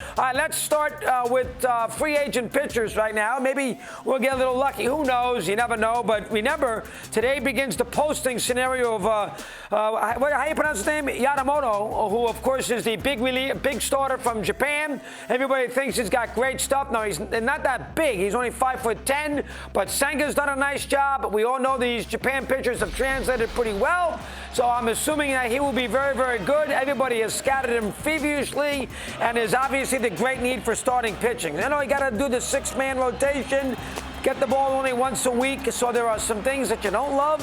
All right, let's start with free agent pitchers right now. Maybe we'll get a little lucky. Who knows? You never know. But remember, today begins the posting scenario of, how do you pronounce his name? Yamamoto, who, of course, is the big starter from Japan. Everybody thinks he's got great stuff. No, he's not that big. He's only 5'10", but Senga's done a nice job. We all know these Japan pitchers have translated pretty well. So I'm assuming that he will be very, very good. Everybody has scouted him feverishly, and there's obviously the great need for starting pitching. You know, you got to do the six-man rotation, get the ball only once a week, so there are some things that you don't love.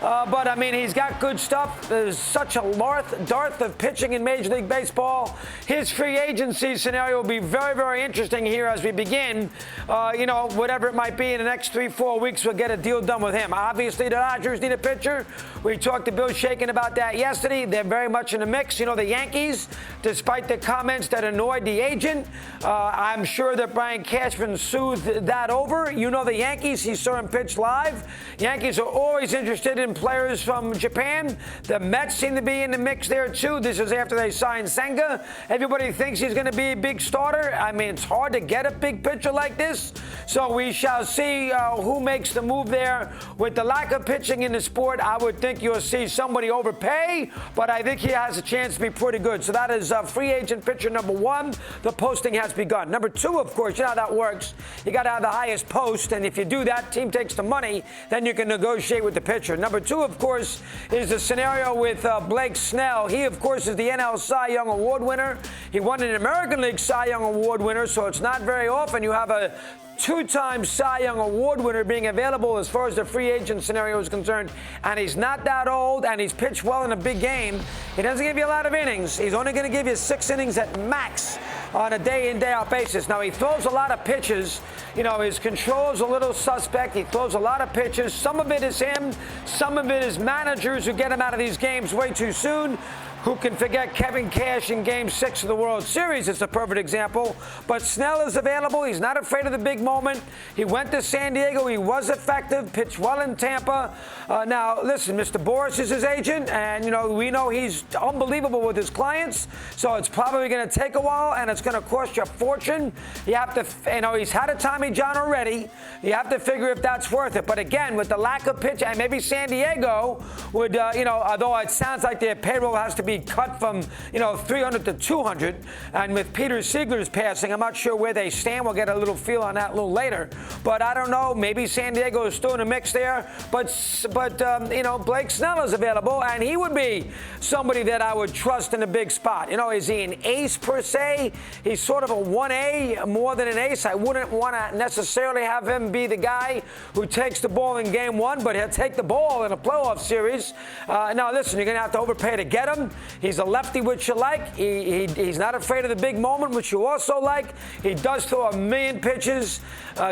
But, I mean, he's got good stuff. There's such a dearth of pitching in Major League Baseball. His free agency scenario will be very, very interesting here as we begin. Whatever it might be in the next 3-4 weeks, we'll get a deal done with him. Obviously, the Dodgers need a pitcher. We talked to Bill Shaken about that yesterday. They're very much in the mix. You know, the Yankees, despite the comments that annoyed the agent, I'm sure that Brian Cashman soothed that over. You know the Yankees. He saw him pitch live. Yankees are always interested in players from Japan. The Mets seem to be in the mix there, too. This is after they signed Senga. Everybody thinks he's going to be a big starter. I mean, it's hard to get a big pitcher like this. So we shall see who makes the move there. With the lack of pitching in the sport, I would think you'll see somebody overpay, but I think he has a chance to be pretty good. So that is free agent pitcher number one. The posting has begun. Number two, of course, you know how that works. You got to have the highest post, and if you do that, team takes the money, then you can negotiate with the pitcher. Number two, of course, is the scenario with Blake Snell. He, of course, is the NL Cy Young Award winner. He won an American League Cy Young Award winner, so it's not very often you have a two-time Cy Young Award winner being available as far as the free agent scenario is concerned. And he's not that old, and he's pitched well in a big game. He doesn't give you a lot of innings. He's only going to give you 6 innings at max on a day-in, day-out basis. Now, he throws a lot of pitches. You know, his control is a little suspect. He throws a lot of pitches. Some of it is him. Some of it is managers who get him out of these games way too soon. Who can forget Kevin Cash in Game 6 of the World Series? It's a perfect example. But Snell is available. He's not afraid of the big moment. He went to San Diego. He was effective, pitched well in Tampa. Now, listen, Mr. Boras is his agent, and, we know he's unbelievable with his clients. So it's probably going to take a while, and it's going to cost you a fortune. You have to, he's had a Tommy John already. You have to figure if that's worth it. But again, with the lack of pitch, and maybe San Diego would, although it sounds like their payroll has to be cut from 300 to 200, and with Peter Seegler's passing, I'm not sure where they stand. We'll get a little feel on that a little later, but I don't know. Maybe San Diego is still in the mix there, but Blake Snell is available, and he would be somebody that I would trust in a big spot. Is he an ace per se? He's sort of a 1A more than an ace. I wouldn't want to necessarily have him be the guy who takes the ball in Game 1, but he'll take the ball in a playoff series. Now listen, you're going to have to overpay to get him. He's a lefty, which you like. He's not afraid of the big moment, which you also like. He does throw a million pitches.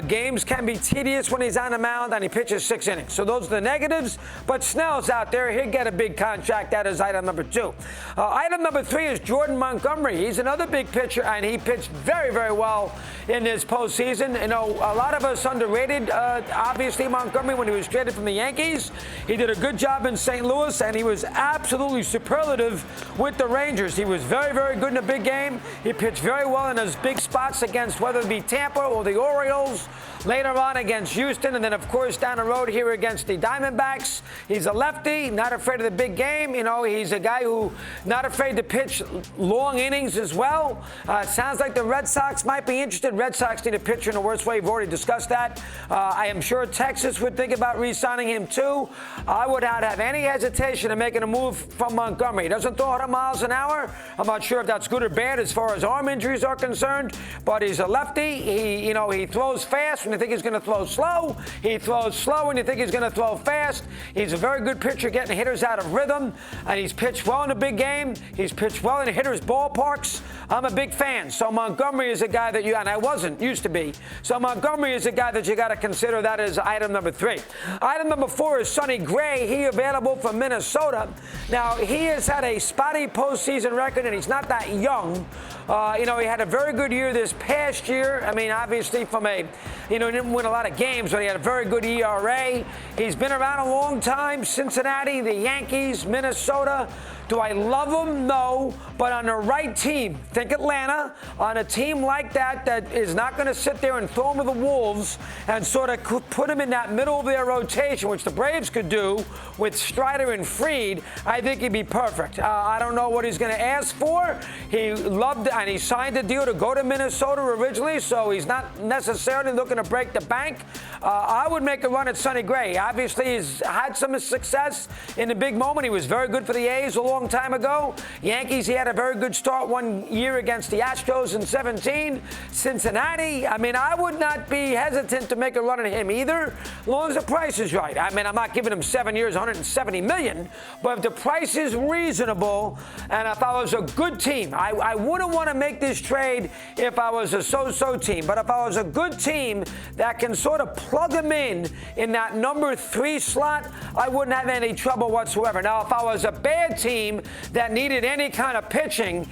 Games can be tedious when he's on the mound, and he pitches 6 innings. So those are the negatives. But Snell's out there. He'll get a big contract. That is item number 2. Item number 3 is Jordan Montgomery. He's another big pitcher, and he pitched very, very well in this postseason. A lot of us underrated, obviously, Montgomery when he was traded from the Yankees. He did a good job in St. Louis, and he was absolutely superlative with the Rangers. He was very, very good in a big game. He pitched very well in those big spots against whether it be Tampa or the Orioles. Later on against Houston, and then, of course, down the road here against the Diamondbacks. He's a lefty, not afraid of the big game. He's a guy who not afraid to pitch long innings as well. It sounds like the Red Sox might be interested. Red Sox need a pitcher in the worst way. We've already discussed that. I am sure Texas would think about re-signing him, too. I would not have any hesitation in making a move from Montgomery. He doesn't throw 100 miles an hour. I'm not sure if that's good or bad as far as arm injuries are concerned, but he's a lefty. He throws fast when you think he's going to throw slow. He throws slow when you think he's going to throw fast. He's a very good pitcher getting hitters out of rhythm, and he's pitched well in a big game. He's pitched well in hitters' ballparks. I'm a big fan. So Montgomery is a guy that and I wasn't, used to be. So Montgomery is a guy that you got to consider. That is item number 3. Item number 4 is Sonny Gray. He available from Minnesota. Now, he has had a spotty postseason record, and he's not that young. He had a very good year this past year. I mean, obviously he didn't win a lot of games, but he had a very good ERA. He's been around a long time. Cincinnati, the Yankees, Minnesota. Do I love him? No. But on the right team, think Atlanta, on a team like that is not going to sit there and throw him to the wolves and sort of put him in that middle of their rotation, which the Braves could do with Strider and Fried, I think he'd be perfect. I don't know what he's going to ask for. He loved and he signed a deal to go to Minnesota originally, so he's not necessarily looking to break the bank. I would make a run at Sonny Gray. Obviously, he's had some success in the big moment. He was very good for the A's a long time ago. Yankees, he had a very good start one year against the Astros in 17. Cincinnati, I mean, I would not be hesitant to make a run at him either, as long as the price is right. I mean, I'm not giving him 7 years, $170 million, but if the price is reasonable and if I was a good team, I wouldn't want to make this trade if I was a so-so team, but if I was a good team that can sort of plug him in that number 3 slot, I wouldn't have any trouble whatsoever. Now, if I was a bad team that needed any kind of pitching,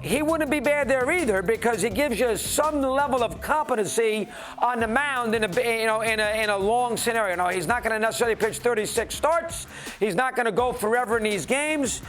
he wouldn't be bad there either, because he gives you some level of competency on the mound in a long scenario. No, he's not going to necessarily pitch 36 starts. He's not going to go forever in these games.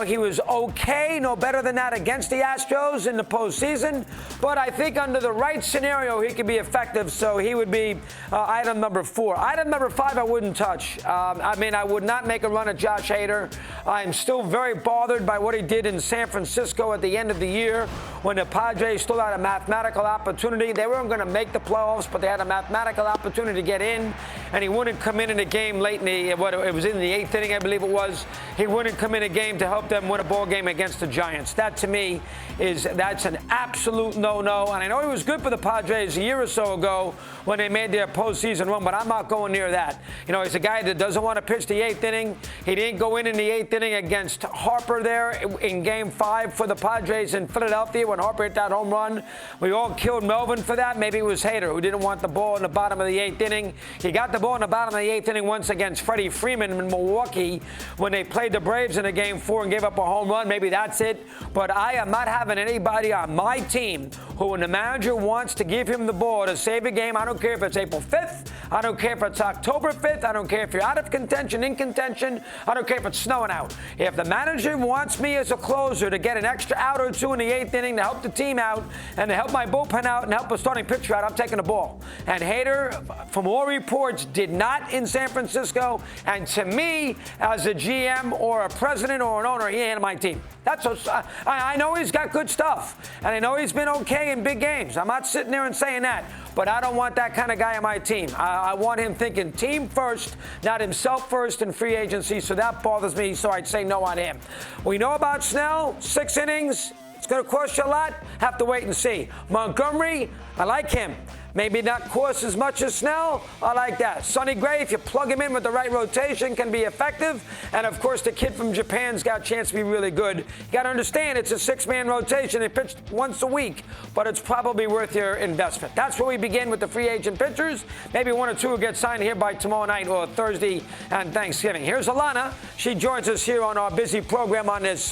He was okay, no better than that against the Astros in the postseason. But I think under the right scenario, he could be effective. So he would be item number 4. Item number 5, I wouldn't touch. I would not make a run at Josh Hader. I'm still very bothered by what he did in San Francisco at the end of the year when the Padres still had a mathematical opportunity. They weren't going to make the playoffs, but they had a mathematical opportunity to get in, and he wouldn't come in a game late it was in the 8th inning, I believe it was. He wouldn't come in a game to help them win a ball game against the Giants. That, to me, that's an absolute no-no. And I know he was good for the Padres a year or so ago when they made their postseason run, but I'm not going near that. He's a guy that doesn't want to pitch the 8th inning. He didn't go in the 8th inning against Harper there in Game 5 for the Padres in Philadelphia when Harper hit that home run. We all killed Melvin for that. Maybe it was Hader who didn't want the ball in the bottom of the 8th inning. He got the ball in the bottom of the 8th inning once against Freddie Freeman in Milwaukee when they played the Braves in a Game 4 and gave up a home run. Maybe that's it. But I am not having anybody on my team who, when the manager wants to give him the ball to save a game, I don't care if it's April 5th. I don't care if it's October 5th. I don't care if you're out of contention, in contention. I don't care if it's snowing out. If the manager wants me as a closer to get an extra out or two in the 8th inning to help the team out and to help my bullpen out and help a starting pitcher out, I'm taking the ball. And Hader, from all reports, did not in San Francisco. And to me, as a GM or a president or an owner, he ain't on my team. I know he's got good stuff, and I know he's been okay in big games. I'm not sitting there and saying that, but I don't want that kind of guy on my team. I want him thinking team first, not himself first in free agency, so that bothers me, so I'd say no on him. We know about Snell, 6 innings. It's going to cost you a lot. Have to wait and see. Montgomery, I like him. Maybe not cost as much as Snell. I like that. Sonny Gray, if you plug him in with the right rotation, can be effective. And, of course, the kid from Japan's got a chance to be really good. You got to understand it's a 6-man rotation. They pitch once a week, but it's probably worth your investment. That's where we begin with the free agent pitchers. Maybe 1 or 2 will get signed here by tomorrow night or Thursday and Thanksgiving. Here's Alana. She joins us here on our busy program on this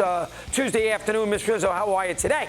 Tuesday afternoon. Miss Rizzo, how are you today?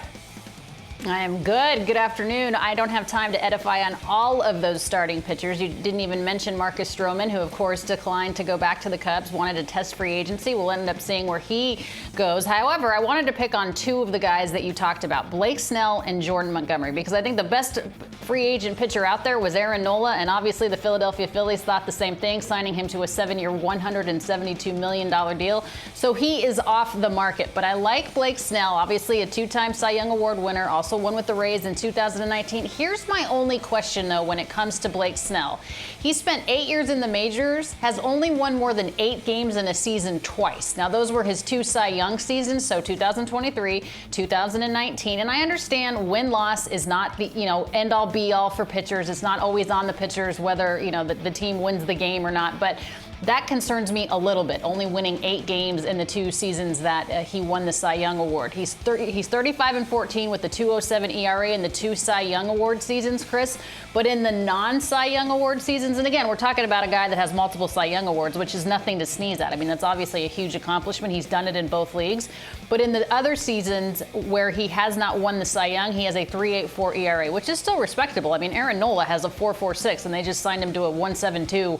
I am good. Good afternoon. I don't have time to edify on all of those starting pitchers. You didn't even mention Marcus Stroman, who, of course, declined to go back to the Cubs, wanted to test free agency. We'll end up seeing where he goes. However, I wanted to pick on 2 of the guys that you talked about, Blake Snell and Jordan Montgomery, because I think the best free agent pitcher out there was Aaron Nola, and obviously the Philadelphia Phillies thought the same thing, signing him to a 7-year, $172 million deal. So he is off the market. But I like Blake Snell, obviously a 2-time Cy Young Award winner, also won with the Rays in 2019. Here's my only question, though, when it comes to Blake Snell. He spent 8 years in the majors, has only won more than 8 games in a season twice. Now, those were his 2 Cy Young seasons, so 2023, 2019. And I understand win-loss is not the, end-all, be-all for pitchers. It's not always on the pitchers whether, the team wins the game or not. But That concerns me a little bit, only winning 8 games in the 2 seasons that he won the Cy Young Award. He's 35-14 with the 2.07 ERA in the 2 Cy Young Award seasons, Chris. But in the non-Cy Young Award seasons, and again, we're talking about a guy that has multiple Cy Young Awards, which is nothing to sneeze at. I mean, that's obviously a huge accomplishment. He's done it in both leagues. But in the other seasons where he has not won the Cy Young, he has a 3.84 ERA, which is still respectable. I mean, Aaron Nola has a 4.46, and they just signed him to a 1.72,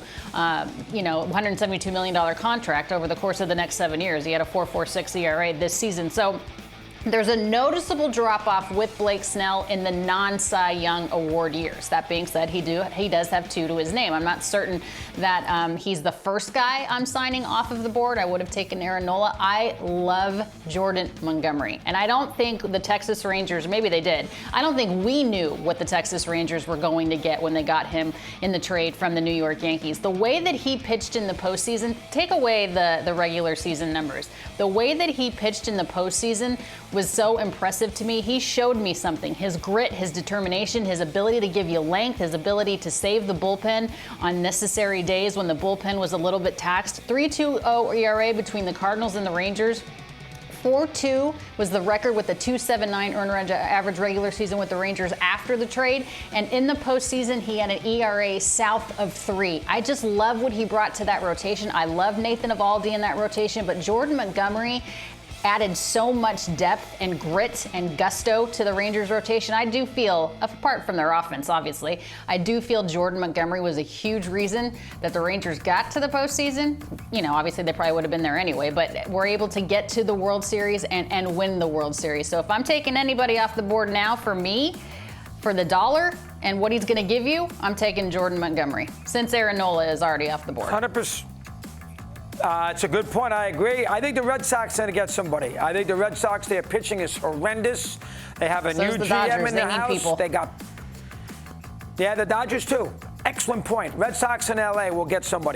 $172 million contract over the course of the next 7 years. He had a 4.46 ERA this season. So there's a noticeable drop-off with Blake Snell in the non-Cy Young Award years. That being said, he does have 2 to his name. I'm not certain that he's the first guy I'm signing off of the board. I would have taken Aaron Nola. I love Jordan Montgomery. And I don't think the Texas Rangers, maybe they did, I don't think we knew what the Texas Rangers were going to get when they got him in the trade from the New York Yankees. The way that he pitched in the postseason, take away the regular season numbers. The way that he pitched in the postseason was so impressive to me. He showed me something. His grit, his determination, his ability to give you length, his ability to save the bullpen on necessary days when the bullpen was a little bit taxed. 3.20 ERA between the Cardinals and the Rangers. 4.2 was the record with the 2.79 earned run average regular season with the Rangers after the trade. And in the postseason, he had an ERA south of 3. I just love what he brought to that rotation. I love Nathan Eovaldi in that rotation, but Jordan Montgomery added so much depth and grit and gusto to the Rangers rotation. I do feel, apart from their offense, obviously, I do feel Jordan Montgomery was a huge reason that the Rangers got to the postseason. You know, obviously they probably would have been there anyway, but were able to get to the World Series and win the World Series. So if I'm taking anybody off the board now, for me, for the dollar and what he's going to give you, I'm taking Jordan Montgomery, since Aaron Nola is already off the board. 100%. It's a good point. I agree. I think the Red Sox are going to get somebody. I think the Red Sox, their pitching is horrendous. They have a new GM in the house. People. They got, the Dodgers too. Excellent point. Red Sox in LA will get somebody.